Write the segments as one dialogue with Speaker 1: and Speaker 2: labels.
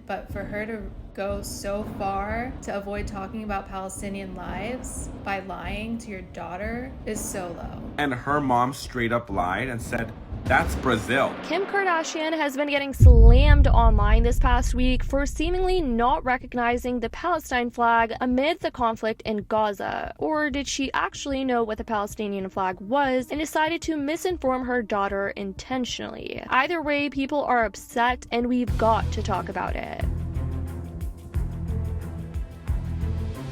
Speaker 1: but for her to go so far to avoid talking about Palestinian lives by lying to your daughter is so low.
Speaker 2: And her mom straight up lied and said, that's Brazil.
Speaker 3: Kim Kardashian has been getting slammed online this past week for seemingly not recognizing the Palestine flag amid the conflict in Gaza. Or did she actually know what the Palestinian flag was and decided to misinform her daughter intentionally? Either way, people are upset and we've got to talk about it.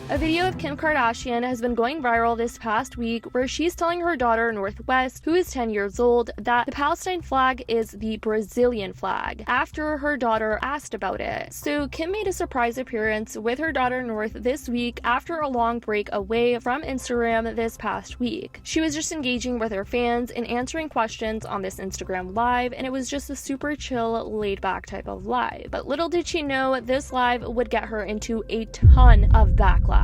Speaker 3: A video of Kim Kardashian has been going viral this past week where she's telling her daughter Northwest, who is 10 years old, that the Palestine flag is the Brazilian flag after her daughter asked about it. So Kim made a surprise appearance with her daughter North this week after a long break away from Instagram this past week. She was just engaging with her fans and answering questions on this Instagram live, and it was just a super chill, laid back type of live. But little did she know this live would get her into a ton of backlash.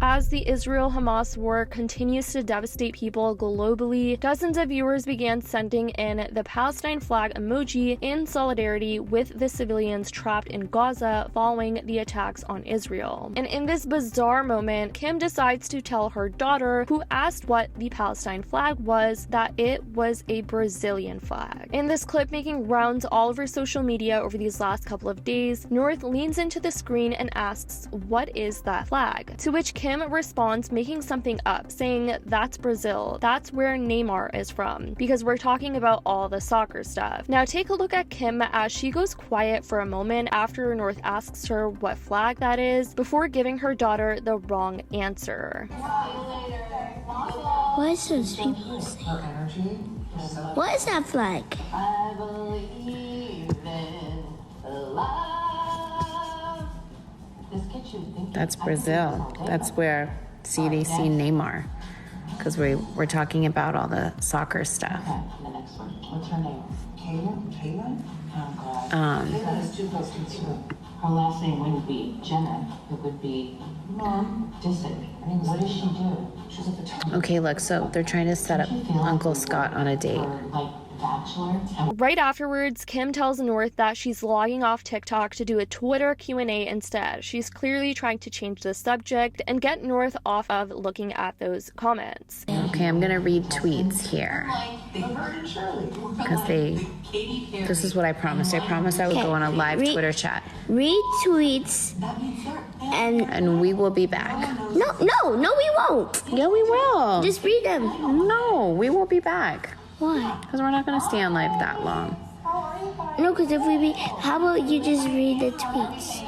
Speaker 3: As the Israel-Hamas war continues to devastate people globally, dozens of viewers began sending in the Palestine flag emoji in solidarity with the civilians trapped in Gaza following the attacks on Israel. And in this bizarre moment, Kim decides to tell her daughter, who asked what the Palestine flag was, that it was a Brazilian flag. In this clip making rounds all over social media over these last couple of days, North leans into the screen and asks, "What is that flag?" To which Kim responds making something up, saying, "That's Brazil. That's where Neymar is from," because we're talking about all the soccer stuff. Now take a look at Kim as she goes quiet for a moment after North asks her what flag that is, before giving her daughter the wrong answer.
Speaker 4: What is those people saying? What is that flag?
Speaker 5: I believe in love.
Speaker 6: That's Brazil. That's where CDC Neymar, because we're talking about all the soccer stuff.
Speaker 5: The next one. What's her name? Kaylin? Oh, God. Kaylin is too close to you. Her last name wouldn't be Jenner. It would be Disick. I mean, what does she do? She's a photographer.
Speaker 6: Okay, look, so they're trying to set up Uncle Scott on a date.
Speaker 5: Bachelor.
Speaker 3: Right afterwards, Kim tells North that she's logging off TikTok to do a Twitter Q&A instead. She's clearly trying to change the subject and get North off of looking at those comments.
Speaker 6: Okay, I'm gonna read tweets here. Because this is what I promised. I promised I would go on a live Twitter chat.
Speaker 4: Read tweets
Speaker 6: And we will be back.
Speaker 4: No, we won't.
Speaker 6: Yeah, we will.
Speaker 4: Just read them.
Speaker 6: No, we will be back.
Speaker 4: Why?
Speaker 6: Because we're not gonna stay on live that long.
Speaker 4: No, because if we how about you just read the tweets?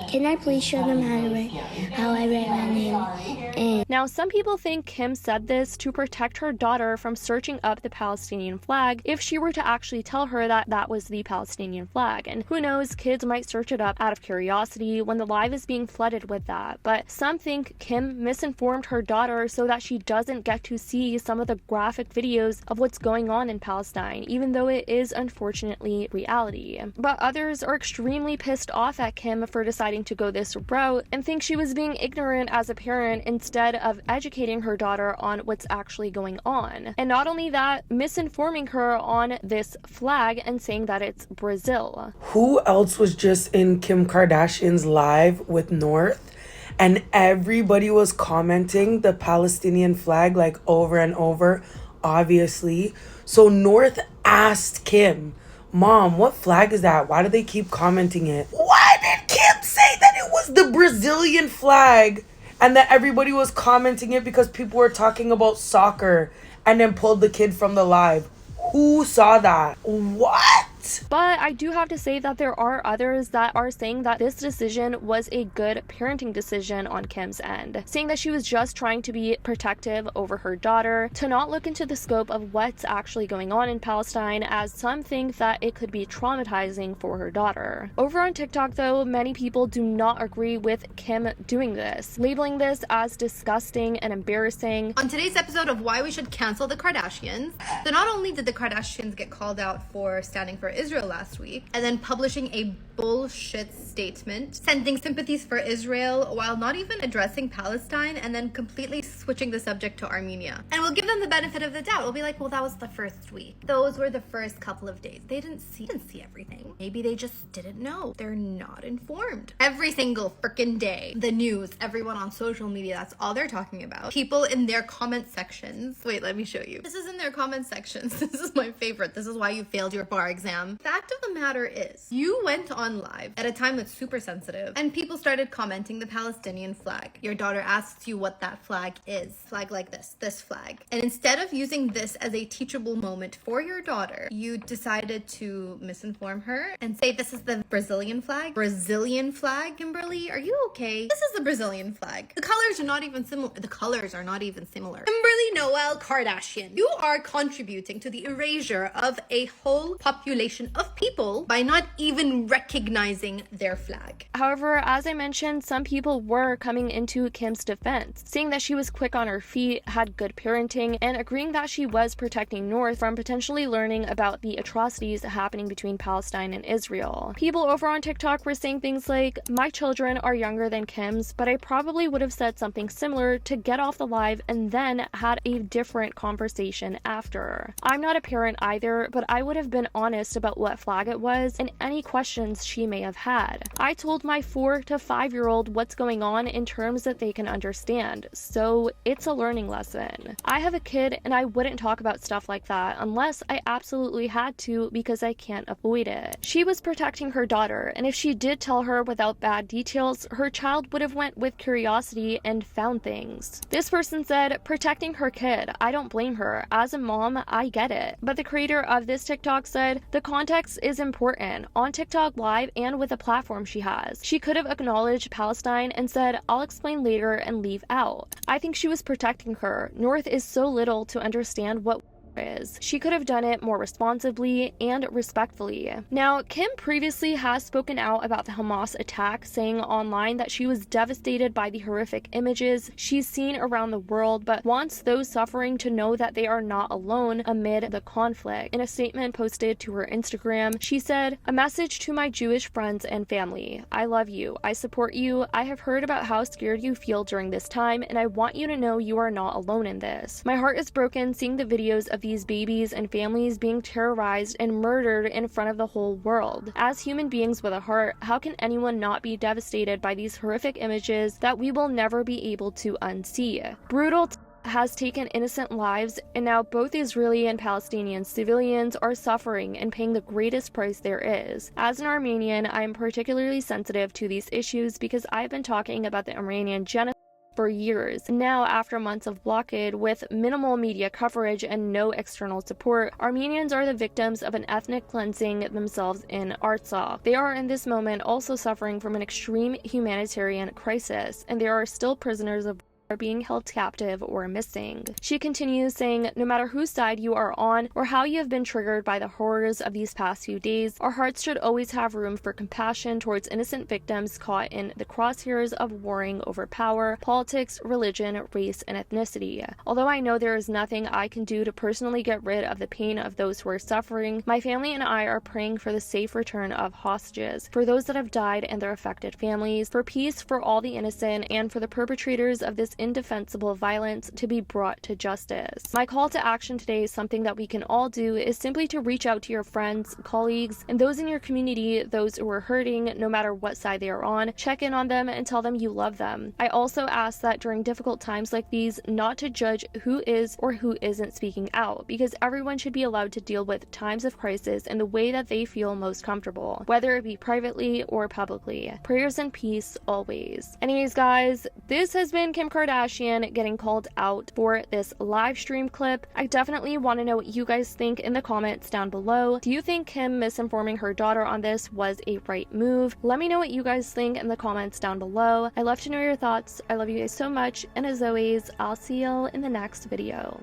Speaker 4: Can I please show them how I write my name?
Speaker 3: Now, some people think Kim said this to protect her daughter from searching up the Palestinian flag if she were to actually tell her that that was the Palestinian flag. And who knows, kids might search it up out of curiosity when the live is being flooded with that. But some think Kim misinformed her daughter so that she doesn't get to see some of the graphic videos of what's going on in Palestine, even though it is unfortunately reality. But others are extremely pissed off at Kim for deciding to go this route and think she was being ignorant as a parent instead of educating her daughter on what's actually going on. And not only that, misinforming her on this flag and saying that it's Brazil.
Speaker 7: Who else was just in Kim Kardashian's live with North? And everybody was commenting the Palestinian flag like over and over, obviously. So North asked Kim, "Mom, what flag is that? Why do they keep commenting it?" Why did Kim say that it was the Brazilian flag and that everybody was commenting it because people were talking about soccer and then pulled the kid from the live? Who saw that? What?
Speaker 3: But I do have to say that there are others that are saying that this decision was a good parenting decision on Kim's end, saying that she was just trying to be protective over her daughter, to not look into the scope of what's actually going on in Palestine, as some think that it could be traumatizing for her daughter. Over on TikTok though, many people do not agree with Kim doing this, labeling this as disgusting and embarrassing.
Speaker 8: On today's episode of Why We Should Cancel the Kardashians, so not only did the Kardashians get called out for standing for Israel last week and then publishing a bullshit statement, sending sympathies for Israel while not even addressing Palestine, and then completely switching the subject to Armenia. And we'll give them the benefit of the doubt. We'll be like, well, that was the first week. Those were the first couple of days. They didn't see everything. Maybe they just didn't know. They're not informed. Every single freaking day, the news, everyone on social media, that's all they're talking about. People in their comment sections. Wait, let me show you. This is in their comment sections. This is my favorite. This is why you failed your bar exam. Fact of the matter is, you went on live at a time that's super sensitive, and people started commenting the Palestinian flag. Your daughter asks you what that flag is. Flag like this flag. And instead of using this as a teachable moment for your daughter, you decided to misinform her and say this is the Brazilian flag. Brazilian flag, Kimberly? Are you okay? This is the Brazilian flag. The colors are not even similar. Kimberly Noel Kardashian, you are contributing to the erasure of a whole population of people by not even recognizing their flag.
Speaker 3: However, as I mentioned, some people were coming into Kim's defense, saying that she was quick on her feet, had good parenting, and agreeing that she was protecting North from potentially learning about the atrocities happening between Palestine and Israel. People over on TikTok were saying things like, my children are younger than Kim's, but I probably would have said something similar to get off the live and then had a different conversation after. I'm not a parent either, but I would have been honest about what flag it was and any questions she may have had. I told my 4 to 5-year-old what's going on in terms that they can understand, so it's a learning lesson. I have a kid and I wouldn't talk about stuff like that unless I absolutely had to because I can't avoid it. She was protecting her daughter, and if she did tell her without bad details, her child would have went with curiosity and found things. This person said, protecting her kid, I don't blame her. As a mom, I get it. But the creator of this TikTok said, the context is important. On TikTok Live and with the platform she has, she could have acknowledged Palestine and said, I'll explain later and leave out. I think she was protecting her. North is so little to understand what is. She could have done it more responsibly and respectfully. Now, Kim previously has spoken out about the Hamas attack, saying online that she was devastated by the horrific images she's seen around the world, but wants those suffering to know that they are not alone amid the conflict. In a statement posted to her Instagram, she said, a message to my Jewish friends and family. I love you. I support you. I have heard about how scared you feel during this time, and I want you to know you are not alone in this. My heart is broken seeing the videos of these babies and families being terrorized and murdered in front of the whole world. As human beings with a heart, how can anyone not be devastated by these horrific images that we will never be able to unsee? Brutal has taken innocent lives, and now both Israeli and Palestinian civilians are suffering and paying the greatest price there is. As an Armenian, I am particularly sensitive to these issues because I've been talking about the Armenian genocide for years. Now, after months of blockade with minimal media coverage and no external support, Armenians are the victims of an ethnic cleansing themselves in Artsakh. They are in this moment also suffering from an extreme humanitarian crisis, and there are still prisoners of are being held captive or missing. She continues saying, no matter whose side you are on or how you have been triggered by the horrors of these past few days, our hearts should always have room for compassion towards innocent victims caught in the crosshairs of warring over power, politics, religion, race, and ethnicity. Although I know there is nothing I can do to personally get rid of the pain of those who are suffering, my family and I are praying for the safe return of hostages, for those that have died and their affected families, for peace for all the innocent, and for the perpetrators of this indefensible violence to be brought to justice. My call to action today is something that we can all do is simply to reach out to your friends, colleagues, and those in your community, those who are hurting, no matter what side they are on, check in on them and tell them you love them. I also ask that during difficult times like these, not to judge who is or who isn't speaking out, because everyone should be allowed to deal with times of crisis in the way that they feel most comfortable, whether it be privately or publicly. Prayers and peace always. Anyways, guys, this has been Kim Kardashian getting called out for this live stream clip. I definitely want to know what you guys think in the comments down below. Do you think Kim misinforming her daughter on this was a right move? Let me know what you guys think in the comments down below. I love to know your thoughts. I love you guys so much, and as always, I'll see you in the next video.